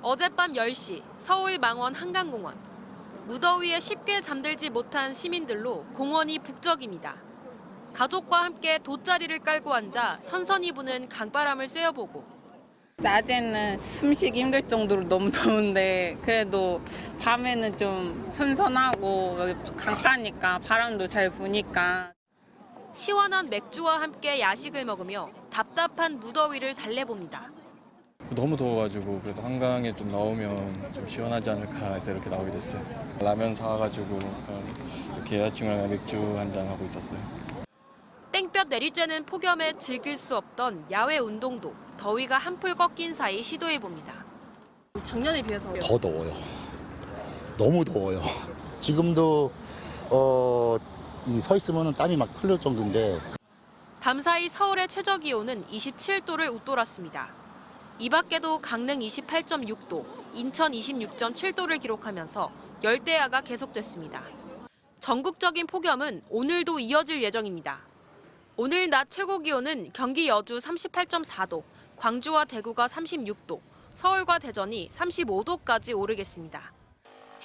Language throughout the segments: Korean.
어젯밤 10시 서울 망원 한강공원. 무더위에 쉽게 잠들지 못한 시민들로 공원이 북적입니다. 가족과 함께 돗자리를 깔고 앉아 선선히 부는 강바람을 쐬어보고 낮에는 숨쉬기 힘들 정도로 너무 더운데 그래도 밤에는 좀 선선하고 여기 강가니까 바람도 잘 부니까 시원한 맥주와 함께 야식을 먹으며 답답한 무더위를 달래봅니다. 너무 더워가지고 그래도 한강에 좀 나오면 좀 시원하지 않을까 해서 이렇게 나오게 됐어요. 라면 사가지고 이렇게 여자친구랑 맥주 한잔 하고 있었어요. 땡볕 내리쬐는 폭염에 즐길 수 없던 야외 운동도 더위가 한풀 꺾인 사이 시도해봅니다. 작년에 비해서 더 더워요. 너무 더워요. 지금도 이 서 있으면 땀이 막 흘릴 정도인데. 밤사이 서울의 최저기온은 27도를 웃돌았습니다. 이 밖에도 강릉 28.6도, 인천 26.7도를 기록하면서 열대야가 계속됐습니다. 전국적인 폭염은 오늘도 이어질 예정입니다. 오늘 낮 최고 기온은 경기 여주 38.4도, 광주와 대구가 36도, 서울과 대전이 35도까지 오르겠습니다.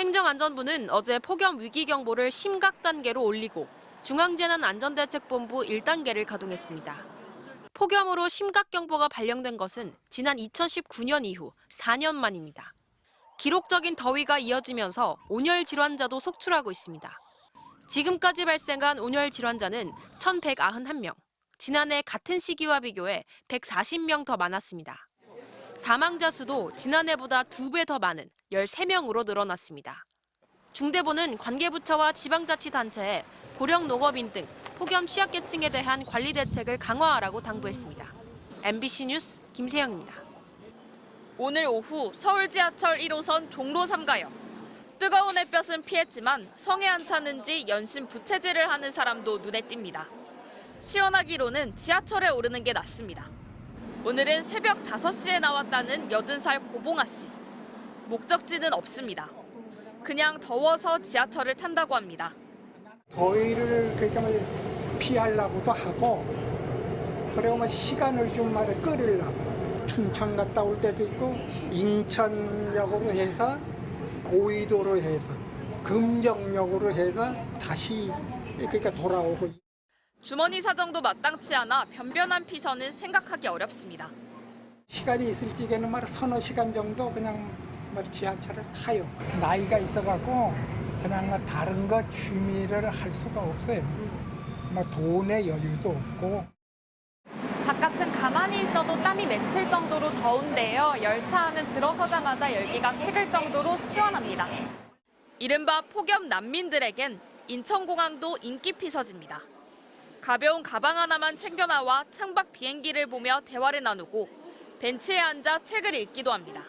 행정안전부는 어제 폭염 위기경보를 심각 단계로 올리고 중앙재난안전대책본부 1단계를 가동했습니다. 폭염으로 심각경보가 발령된 것은 지난 2019년 이후 4년 만입니다. 기록적인 더위가 이어지면서 온열 질환자도 속출하고 있습니다. 지금까지 발생한 온열 질환자는 1,191명, 지난해 같은 시기와 비교해 140명 더 많았습니다. 사망자 수도 지난해보다 2배 더 많은 13명으로 늘어났습니다. 중대본은 관계부처와 지방자치단체에 고령 농업인 등 폭염 취약계층에 대한 관리 대책을 강화하라고 당부했습니다. MBC 뉴스 김세영입니다. 오늘 오후 서울 지하철 1호선 종로 3가역. 뜨거운 햇볕은 피했지만 성에 안 차는지 연신 부채질을 하는 사람도 눈에 띕니다. 시원하기로는 지하철에 오르는 게 낫습니다. 오늘은 새벽 5시에 나왔다는 80살 고봉아 씨. 목적지는 없습니다. 그냥 더워서 지하철을 탄다고 합니다. 더위를 그러니까 피하려고도 하고 그리고 시간을 좀 끌으려고 춘천 갔다 올 때도 있고 인천역으로 해서 오이도로 해서 금정역으로 해서 다시 그러니까 돌아오고. 주머니 사정도 마땅치 않아 변변한 피서는 생각하기 어렵습니다. 시간이 있을 적에는 서너 시간 정도 그냥 지하철을 타요. 나이가 있어갖고 그냥 다른 거 취미를 할 수가 없어요. 돈의 여유도 없고. 바깥은 가만히 있어도 땀이 맺힐 정도로 더운데요. 열차 안은 들어서자마자 열기가 식을 정도로 시원합니다. 이른바 폭염 난민들에겐 인천공항도 인기 피서지입니다. 가벼운 가방 하나만 챙겨 나와 창밖 비행기를 보며 대화를 나누고 벤치에 앉아 책을 읽기도 합니다.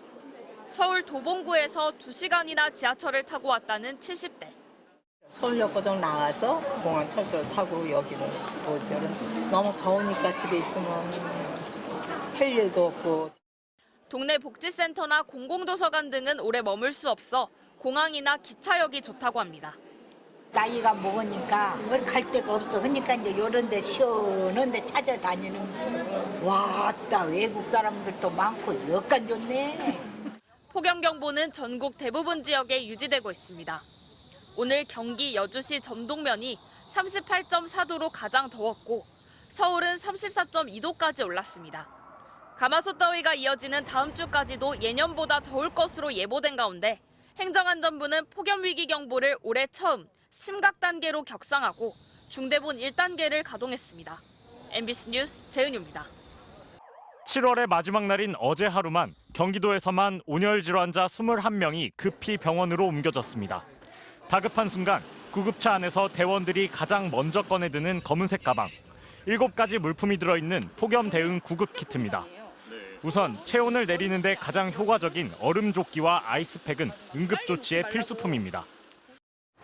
서울 도봉구에서 2시간이나 지하철을 타고 왔다는 70대. 서울역고정 나와서 공항 철도 타고 여기는 오죠. 너무 더우니까 집에 있으면 할 일도 없고. 동네 복지센터나 공공도서관 등은 오래 머물 수 없어 공항이나 기차역이 좋다고 합니다. 나이가 먹으니까 어디 갈 데가 없어. 그러니까 이제 이런 데 시원한 데 찾아다니는. 왔다 외국 사람들도 많고 여간 좋네. 폭염경보는 전국 대부분 지역에 유지되고 있습니다. 오늘 경기 여주시 점동면이 38.4도로 가장 더웠고 서울은 34.2도까지 올랐습니다. 가마솥 더위가 이어지는 다음 주까지도 예년보다 더울 것으로 예보된 가운데 행정안전부는 폭염위기경보를 올해 처음 심각 단계로 격상하고 중대본 1단계를 가동했습니다. MBC 뉴스 재은유입니다. 7월의 마지막 날인 어제 하루만 경기도에서만 온열 질환자 21명이 급히 병원으로 옮겨졌습니다. 다급한 순간 구급차 안에서 대원들이 가장 먼저 꺼내드는 검은색 가방. 7가지 물품이 들어있는 폭염 대응 구급 키트입니다. 우선 체온을 내리는 데 가장 효과적인 얼음조끼와 아이스팩은 응급조치의 필수품입니다.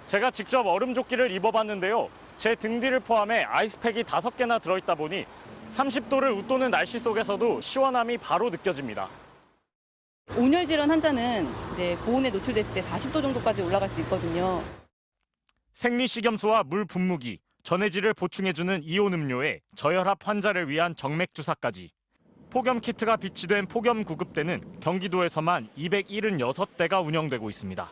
제가 직접 얼음조끼를 입어봤는데요. 제 등 뒤를 포함해 아이스팩이 5개나 들어있다 보니 30도를 웃도는 날씨 속에서도 시원함이 바로 느껴집니다. 온열 질환 환자는 이제 고온에 노출됐을 때 40도 정도까지 올라갈 수 있거든요. 생리식염수와 물 분무기, 전해질을 보충해주는 이온 음료에 저혈압 환자를 위한 정맥 주사까지. 폭염 키트가 비치된 폭염 구급대는 경기도에서만 276대가 운영되고 있습니다.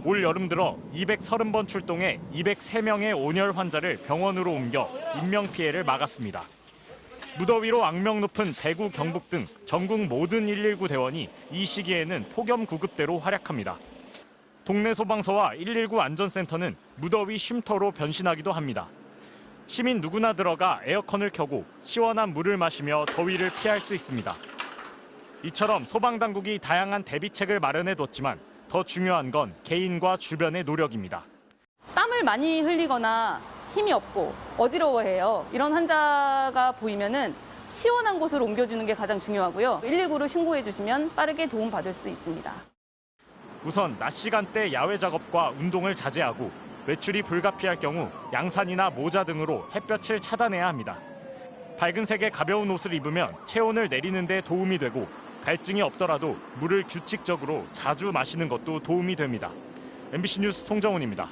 올 여름 들어 230번 출동해 203명의 온열 환자를 병원으로 옮겨 인명피해를 막았습니다. 무더위로 악명 높은 대구, 경북 등 전국 모든 119 대원이 이 시기에는 폭염 구급대로 활약합니다. 동네 소방서와 119 안전센터는 무더위 쉼터로 변신하기도 합니다. 시민 누구나 들어가 에어컨을 켜고 시원한 물을 마시며 더위를 피할 수 있습니다. 이처럼 소방당국이 다양한 대비책을 마련해뒀지만 더 중요한 건 개인과 주변의 노력입니다. 땀을 많이 흘리거나 힘이 없고 어지러워해요. 이런 환자가 보이면은 시원한 곳으로 옮겨주는 게 가장 중요하고요. 119로 신고해 주시면 빠르게 도움받을 수 있습니다. 우선 낮 시간대 야외 작업과 운동을 자제하고 외출이 불가피할 경우 양산이나 모자 등으로 햇볕을 차단해야 합니다. 밝은 색의 가벼운 옷을 입으면 체온을 내리는 데 도움이 되고 갈증이 없더라도 물을 규칙적으로 자주 마시는 것도 도움이 됩니다. MBC 뉴스 송정훈입니다.